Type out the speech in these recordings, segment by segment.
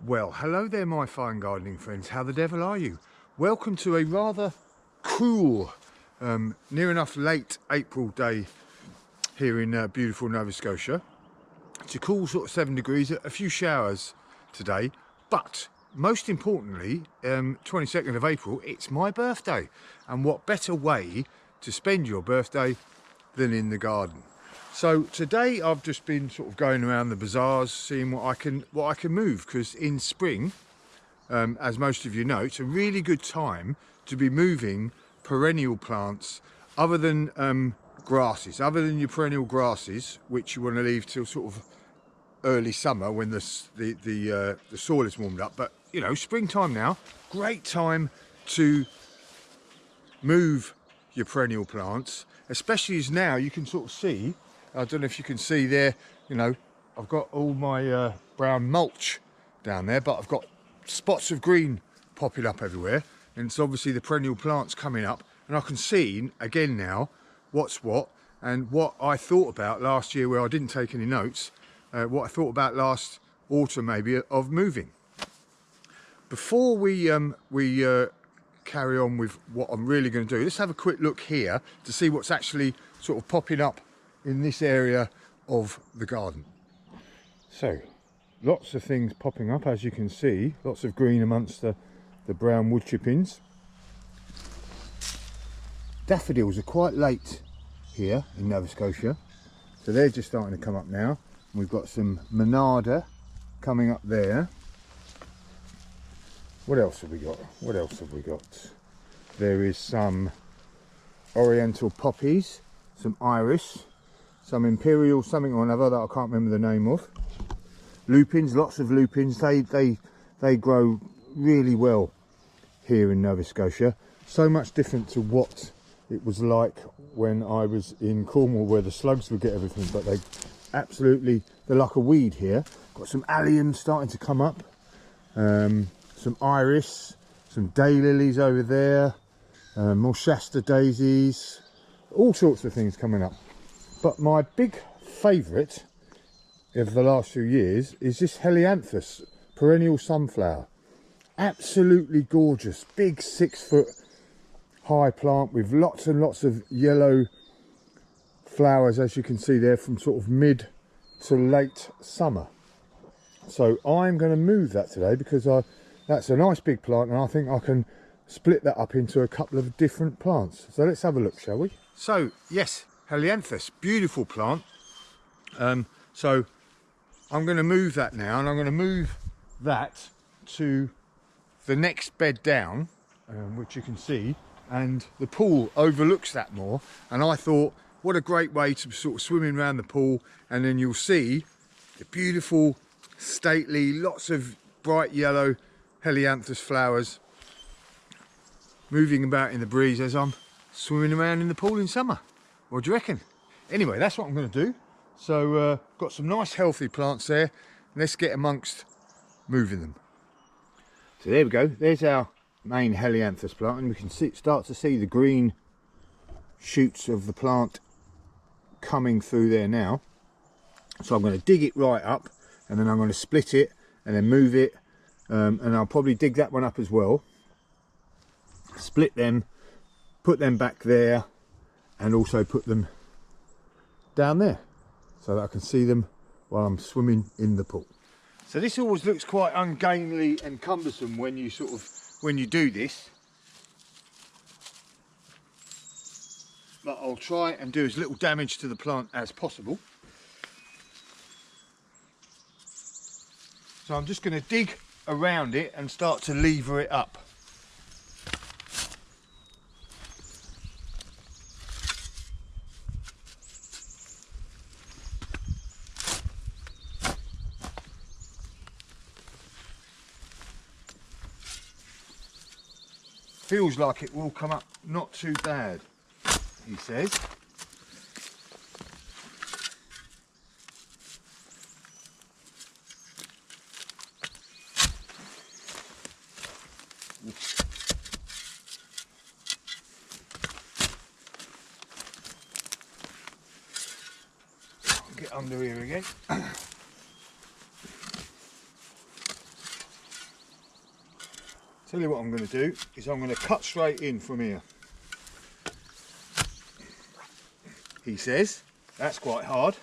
Well, hello there my fine gardening friends, how the devil are you? Welcome to a rather cool, near enough late April day here in beautiful Nova Scotia. It's a cool sort of 7 degrees, a few showers today, but most importantly, 22nd of April, it's my birthday. And what better way to spend your birthday than in the garden? So today I've just been sort of going around the bazaars, seeing what I can move, because in spring, as most of you know, it's a really good time to be moving perennial plants other than grasses, other than your perennial grasses, which you want to leave till sort of early summer when the soil is warmed up. But you know, springtime now, great time to move your perennial plants, especially as now you can sort of see, I don't know if you can see there, you know, I've got all my brown mulch down there, but I've got spots of green popping up everywhere, and it's obviously the perennial plants coming up, and I can see again now what's what, and what I thought about last year where I didn't take any notes, what I thought about last autumn maybe of moving. Before we carry on with what I'm really going to do, let's have a quick look here to see what's actually sort of popping up in this area of the garden. So lots of things popping up, as you can see, lots of green amongst the brown wood chippings. Daffodils are quite late here in Nova Scotia, so they're just starting to come up now. And we've got some monarda coming up there. What else have we got? What else have we got? There is some oriental poppies, some iris, some imperial something or another that I can't remember the name of. Lupins, lots of lupins. They grow really well here in Nova Scotia. So much different to what it was like when I was in Cornwall, where the slugs would get everything, but they're like a weed here. Got some alliums starting to come up, some iris, some daylilies over there, more Shasta daisies, all sorts of things coming up. But my big favourite of the last few years is this Helianthus Perennial Sunflower. Absolutely gorgeous, big 6-foot high plant with lots and lots of yellow flowers, as you can see there, from sort of mid to late summer. So I'm going to move that today because that's a nice big plant, and I think I can split that up into a couple of different plants. So let's have a look, shall we? So yes, Helianthus, beautiful plant. So I'm going to move that now, and I'm going to move that to the next bed down, which you can see, and the pool overlooks that more. And I thought, what a great way to sort of swim in around the pool, and then you'll see the beautiful, stately, lots of bright yellow Helianthus flowers moving about in the breeze as I'm swimming around in the pool in summer. What do you reckon? Anyway, that's what I'm going to do. So got some nice healthy plants there. Let's get amongst moving them. So there we go. There's our main Helianthus plant, and we can start to see the green shoots of the plant coming through there now. So I'm going to dig it right up, and then I'm going to split it and then move it, and I'll probably dig that one up as well, split them, put them back there, and also put them down there so that I can see them while I'm swimming in the pool. So this always looks quite ungainly and cumbersome when you do this, but I'll try and do as little damage to the plant as possible. So I'm just going to dig around it and start to lever it up. Feels like it will come up not too bad, he says. Get under here again. Tell you what I'm going to do is I'm going to cut straight in from here. He says that's quite hard.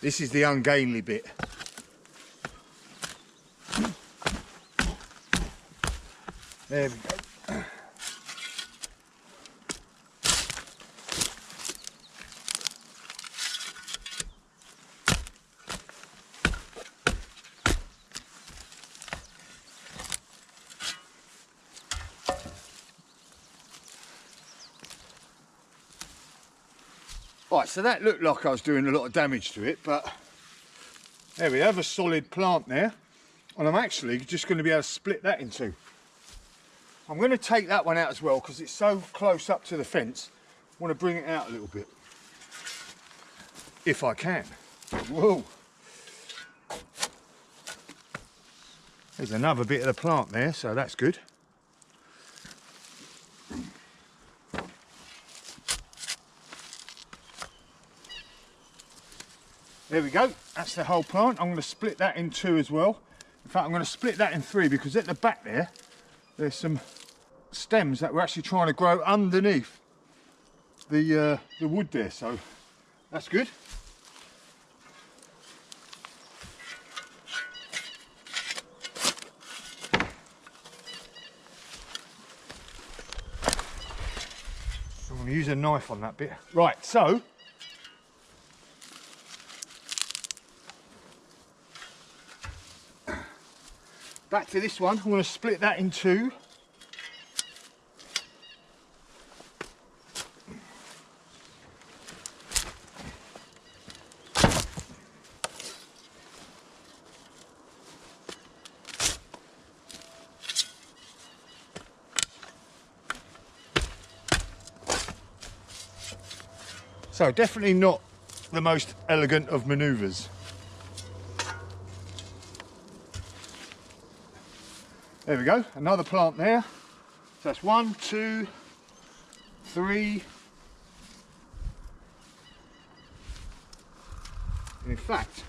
This is the ungainly bit. There we go. Right, so that looked like I was doing a lot of damage to it, but there we have a solid plant there, and I'm actually just going to be able to split that in two. I'm going to take that one out as well because it's so close up to the fence. I want to bring it out a little bit, if I can. Whoa! There's another bit of the plant there, so that's good. There we go, that's the whole plant. I'm going to split that in two as well. In fact, I'm going to split that in three because at the back there, there's some stems that we're actually trying to grow underneath the wood there, so that's good. I'm going to use a knife on that bit. Right, so back to this one. I'm going to split that in two. So definitely not the most elegant of manoeuvres. There we go, another plant there. So that's 1, 2, 3. And in fact,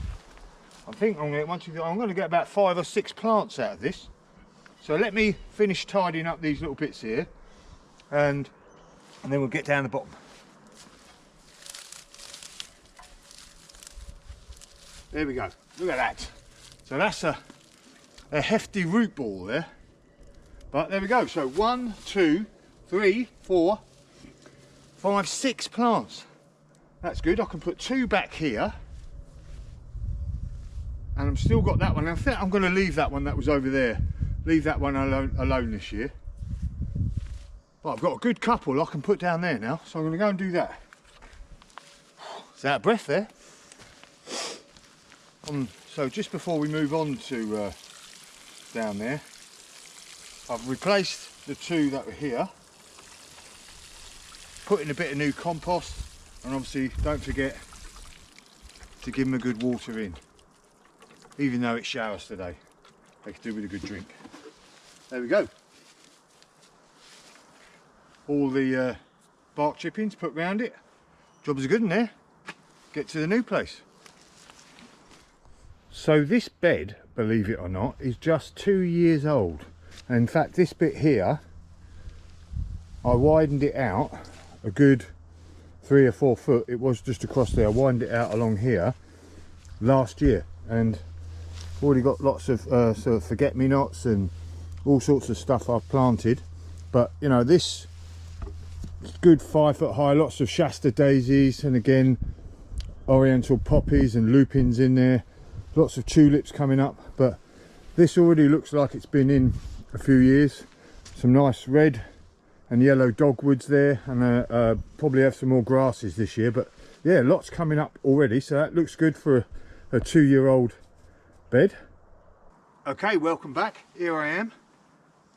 I think I'm going to get about 5 or 6 plants out of this. So let me finish tidying up these little bits here, and then we'll get down the bottom. There we go, look at that. So that's a hefty root ball there, but there we go. So 1, 2, 3, 4, 5, 6 plants. That's good. I can put 2 back here, and I've still got that one. I think I'm going to leave that one that was over there, leave that one alone this year. But I've got a good couple I can put down there now, so I'm going to go and do that. It's out of breath there. So just before we move on to down there, I've replaced the 2 that were here, put in a bit of new compost, and obviously don't forget to give them a good water in, even though it showers today. They could do with a good drink. There we go. All the bark chippings put round it. Jobs are good in there. Get to the new place. So this bed, believe it or not, is just 2 years old. And in fact, this bit here, I widened it out a good 3 or 4 foot. It was just across there. I widened it out along here last year, and already got lots of sort of forget-me-nots and all sorts of stuff I've planted. But you know, this is good 5 foot high, lots of Shasta daisies, and again oriental poppies and lupins in there. Lots of tulips coming up, but this already looks like it's been in a few years. Some nice red and yellow dogwoods there, and probably have some more grasses this year. But yeah, lots coming up already, so that looks good for a 2-year-old bed. Okay, welcome back. Here I am.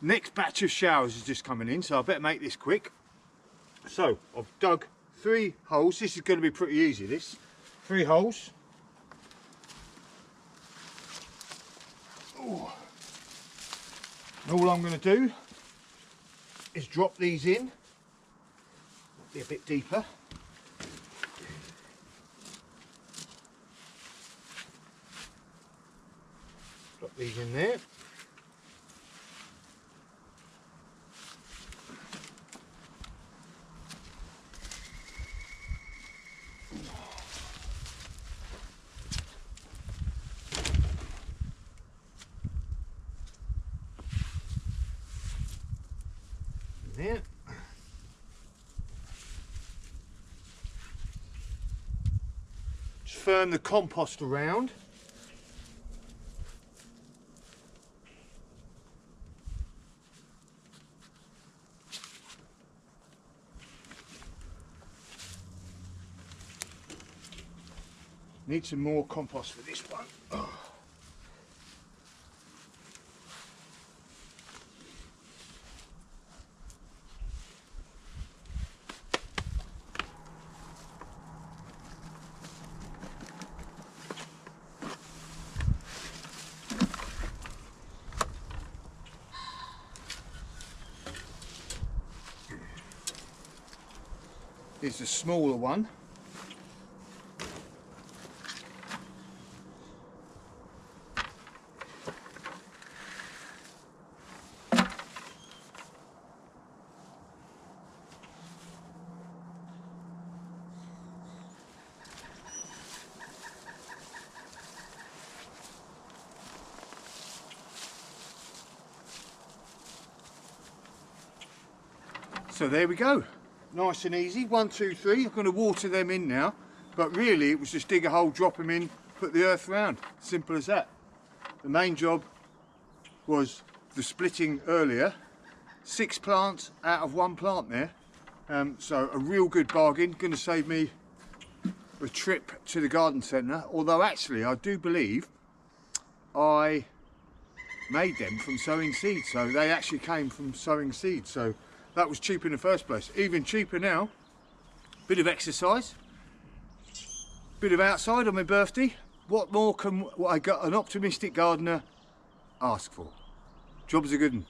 Next batch of showers is just coming in, so I better make this quick. So I've dug 3 holes. This is going to be pretty easy, this. 3 holes. Ooh. And all I'm going to do is drop these in Be a bit deeper. Drop these in there. There. Just firm the compost around. Need some more compost for this one. Oh. Here's the smaller one. So there we go. Nice and easy, 1, 2, 3. I'm going to water them in now, but really it was just dig a hole, drop them in, put the earth around. Simple as that. The main job was the splitting earlier. 6 plants out of 1 plant there. So a real good bargain. Going to save me a trip to the garden centre. Although actually I do believe I made them from sowing seeds. So they actually came from sowing seeds. So that was cheap in the first place. Even cheaper now. Bit of exercise, bit of outside on my birthday. What more can I got an optimistic gardener ask for? Job's a good one.